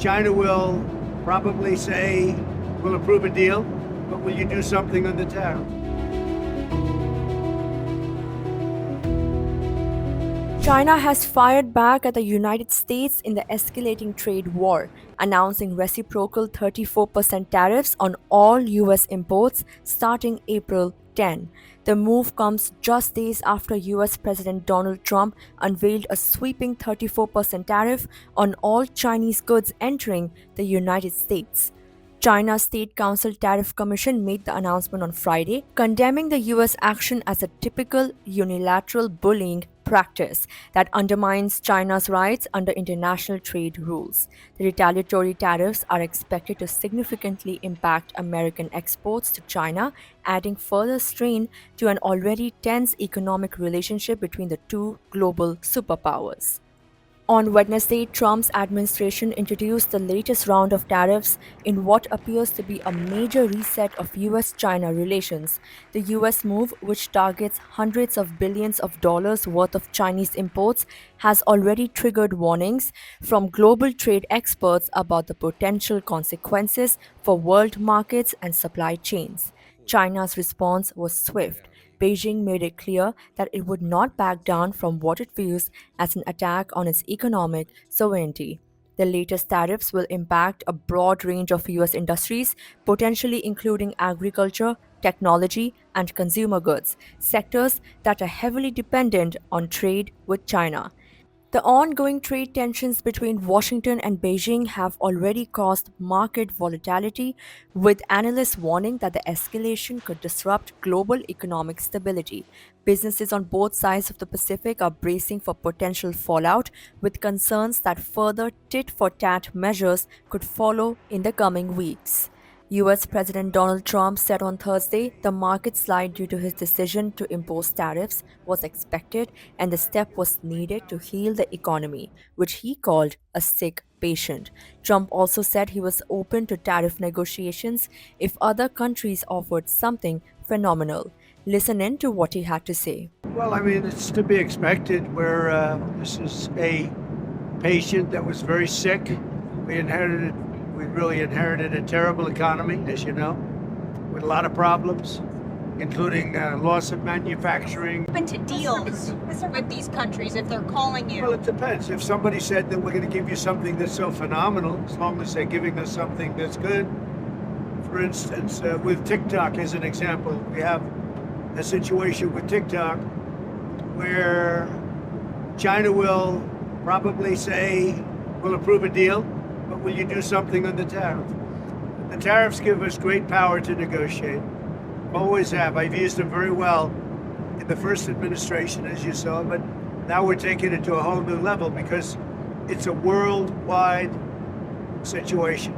China will probably say, we'll approve a deal, but will you do something on the tariff? China has fired back at the United States in the escalating trade war, announcing reciprocal 34% tariffs on all US imports starting April 10. The move comes just days after US President Donald Trump unveiled a sweeping 34% tariff on all Chinese goods entering the United States. China's State Council Tariff Commission made the announcement on Friday, condemning the US action as a typical unilateral bullying practice that undermines China's rights under international trade rules. The retaliatory tariffs are expected to significantly impact American exports to China, adding further strain to an already tense economic relationship between the two global superpowers. On Wednesday, Trump's administration introduced the latest round of tariffs in what appears to be a major reset of US China relations. The US move, which targets hundreds of billions of dollars worth of Chinese imports, has already triggered warnings from global trade experts about the potential consequences for world markets and supply chains. China's response was swift. Beijing made it clear that it would not back down from what it views as an attack on its economic sovereignty. The latest tariffs will impact a broad range of US industries, potentially including agriculture, technology, and consumer goods, sectors that are heavily dependent on trade with China. The ongoing trade tensions between Washington and Beijing have already caused market volatility, with analysts warning that the escalation could disrupt global economic stability. Businesses on both sides of the Pacific are bracing for potential fallout, with concerns that further tit for tat measures could follow in the coming weeks. US President Donald Trump said on Thursday the market slide due to his decision to impose tariffs was expected and the step was needed to heal the economy, which he called a sick patient. Trump also said he was open to tariff negotiations if other countries offered something phenomenal. Listen in to what he had to say. Well, I mean, it's to be expected where this is a patient that was very sick. We really inherited a terrible economy, as you know, with a lot of problems, including loss of manufacturing. Open to deals with these countries if they're calling you? Well, it depends. If somebody said that we're going to give you something that's so phenomenal, as long as they're giving us something that's good. For instance, with TikTok as an example, we have a situation with TikTok where China will probably say, we'll approve a deal, but will you do something on the tariff? The tariffs give us great power to negotiate. Always have. I've used them very well in the first administration, as you saw, but now we're taking it to a whole new level because it's a worldwide situation.